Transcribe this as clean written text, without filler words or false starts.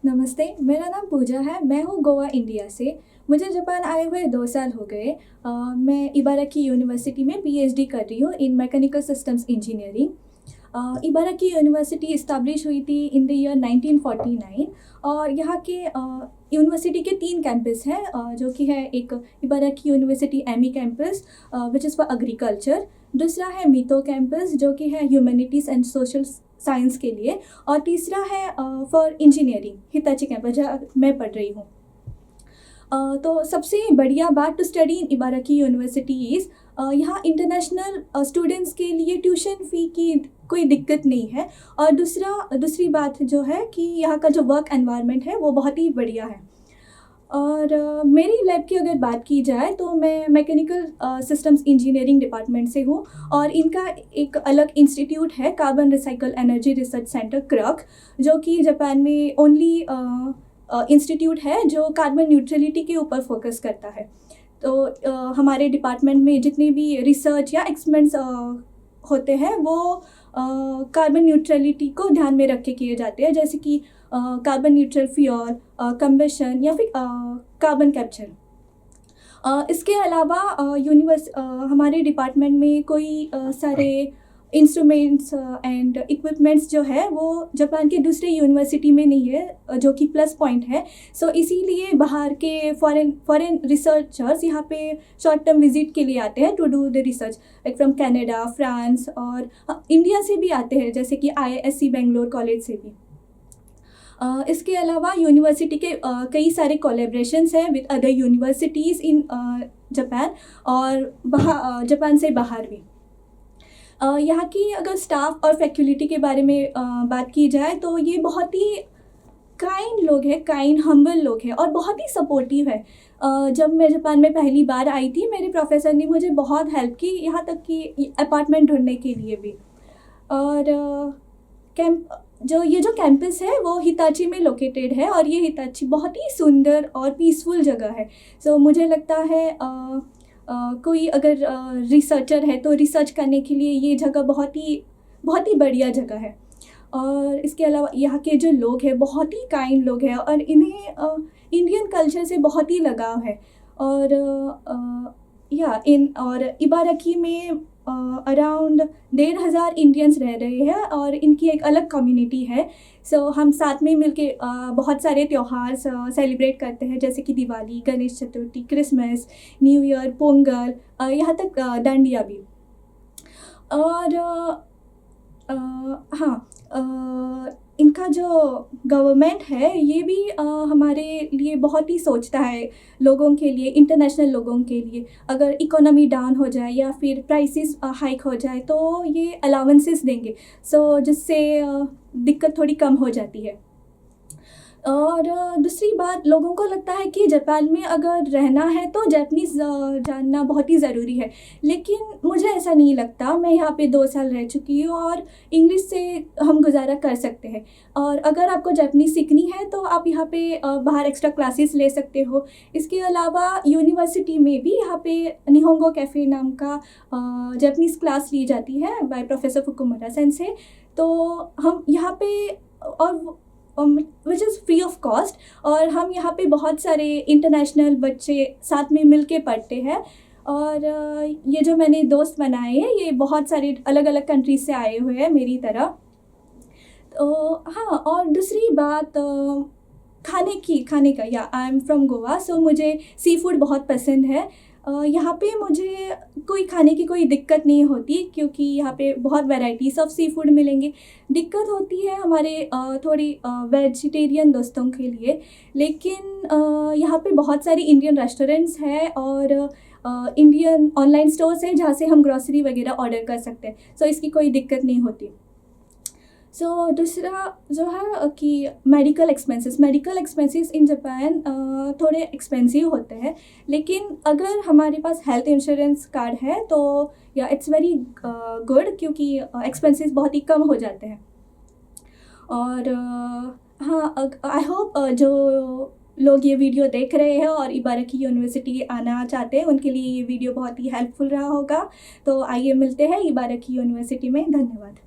नमस्ते, मेरा नाम पूजा है। मैं हूँ गोवा, इंडिया से। मुझे जापान आए हुए 2 साल हो गए। मैं इबाराकी यूनिवर्सिटी में पीएचडी कर रही हूँ इन mechanical systems engineering. Ibaraki university establish हुई थी इन द ईयर 1949 और यहाँ के यूनिवर्सिटी के 3 कैंपस हैं, जो कि है एक Ibaraki University Ami campus which is for agriculture. दूसरा है मीतो कैंपस जो कि है ह्यूमैनिटीज़ एंड सोशल साइंस के लिए। और तीसरा है फॉर इंजीनियरिंग हिताची कैंपस जहाँ मैं पढ़ रही हूँ। तो सबसे बढ़िया बात to study in Ibaraki university is यहाँ इंटरनेशनल स्टूडेंट्स के लिए ट्यूशन फ़ी की कोई दिक्कत नहीं है। और दूसरी बात जो है कि यहाँ का जो वर्क एनवायरनमेंट है वो बहुत ही बढ़िया है। और मेरी लैब की अगर बात की जाए तो मैं मैकेनिकल सिस्टम्स इंजीनियरिंग डिपार्टमेंट से हूँ और इनका एक अलग इंस्टीट्यूट है, carbon recycle energy research center क्रक, जो कि जापान में ओनली इंस्टीट्यूट है जो कार्बन न्यूट्रलिटी के ऊपर फोकस करता है। तो हमारे डिपार्टमेंट में जितने भी रिसर्च या एक्सपेरिमेंट्स होते हैं वो कार्बन न्यूट्रलिटी को ध्यान में रख के किए जाते हैं, जैसे कि कार्बन न्यूट्रल फ्यूल, कंबशन या फिर कार्बन कैप्चर। इसके अलावा हमारे डिपार्टमेंट में कोई सारे इंस्ट्रूमेंट्स एंड इक्विपमेंट्स जो है वो जापान के दूसरे यूनिवर्सिटी में नहीं है, जो कि प्लस पॉइंट है। सो इसीलिए बाहर के फॉरेन रिसर्चर्स यहाँ पे शॉर्ट टर्म विजिट के लिए आते हैं to do the research, like from Canada, France और इंडिया से भी आते हैं, जैसे कि IISc बेंगलोर कॉलेज से भी। इसके अलावा यूनिवर्सिटी के कई सारे कोलैबोरेशंस हैं with other universities in Japan और जापान से बाहर भी। यहाँ की अगर स्टाफ और फैकल्टी के बारे में बात की जाए तो ये बहुत ही काइंड लोग हैं, काइंड हम्बल लोग हैं और बहुत ही सपोर्टिव है। जब मैं जापान में पहली बार आई थी, मेरे प्रोफेसर ने मुझे बहुत हेल्प की, यहाँ तक कि अपार्टमेंट ढूंढने के लिए भी। और ये जो कैंपस है वो हिताची में लोकेटेड है और ये हिताची बहुत ही सुंदर और पीसफुल जगह है। सो मुझे लगता है कोई अगर रिसर्चर है तो रिसर्च करने के लिए ये जगह बहुत ही बढ़िया जगह है। और इसके अलावा यहाँ के जो लोग हैं बहुत ही काइंड लोग हैं और इन्हें इंडियन कल्चर से बहुत ही लगाव है। और इबाराकी में अराउंड 1,500 इंडियंस रह रहे हैं और इनकी एक अलग कम्युनिटी है। सो हम साथ में मिलके बहुत सारे त्यौहार सेलिब्रेट करते हैं, जैसे कि Diwali, Ganesh Chaturthi, Christmas, new year, Pongal, यहाँ तक डांडिया भी। और इनका जो गवर्नमेंट है ये भी हमारे लिए बहुत ही सोचता है, लोगों के लिए, इंटरनेशनल लोगों के लिए। अगर इकोनॉमी डाउन हो जाए या फिर प्राइसेस हाइक हो जाए तो ये अलाउंसेस देंगे, सो जिससे दिक्कत थोड़ी कम हो जाती है। और दूसरी बात, लोगों को लगता है कि जापान में अगर रहना है तो जापानीज़ जानना बहुत ही ज़रूरी है, लेकिन मुझे ऐसा नहीं लगता। मैं यहाँ पे 2 साल रह चुकी हूँ और इंग्लिश से हम गुजारा कर सकते हैं। और अगर आपको जापानीज़ सीखनी है तो आप यहाँ पे बाहर एक्स्ट्रा क्लासेस ले सकते हो। इसके अलावा यूनिवर्सिटी में भी यहाँ पे निहोंगो कैफ़े नाम का जापानीज़ क्लास ली जाती है बाय प्रोफेसर फुकुमुरा सेंसे। तो हम यहाँ पे और which is free of cost, और हम यहाँ पे बहुत सारे इंटरनेशनल बच्चे साथ में मिल के पढ़ते हैं। और ये जो मैंने दोस्त बनाए हैं ये बहुत सारे अलग अलग कंट्रीज से आए हुए हैं मेरी तरह। तो हाँ, और दूसरी बात खाने का, या आई एम फ्रॉम गोवा, सो मुझे सी फूड बहुत पसंद है। यहाँ पे मुझे कोई खाने की कोई दिक्कत नहीं होती क्योंकि यहाँ पे बहुत वैराइटीज़ ऑफ सी फूड मिलेंगे। दिक्कत होती है हमारे थोड़ी वेजिटेरियन दोस्तों के लिए, लेकिन यहाँ पे बहुत सारी इंडियन रेस्टोरेंट्स हैं और इंडियन ऑनलाइन स्टोर्स हैं जहाँ से हम ग्रॉसरी वगैरह ऑर्डर कर सकते हैं, सो इसकी कोई दिक्कत नहीं होती। सो दूसरा जो है कि मेडिकल एक्सपेंसेस इन जापान थोड़े एक्सपेंसिव होते हैं, लेकिन अगर हमारे पास हेल्थ इंश्योरेंस कार्ड है तो या इट्स वेरी गुड, क्योंकि एक्सपेंसेस बहुत ही कम हो जाते हैं। और आई होप जो लोग ये वीडियो देख रहे हैं और इबाराकी यूनिवर्सिटी आना चाहते हैं उनके लिए ये वीडियो बहुत ही हेल्पफुल रहा होगा। तो आइए मिलते हैं इबाराकी यूनिवर्सिटी में। धन्यवाद।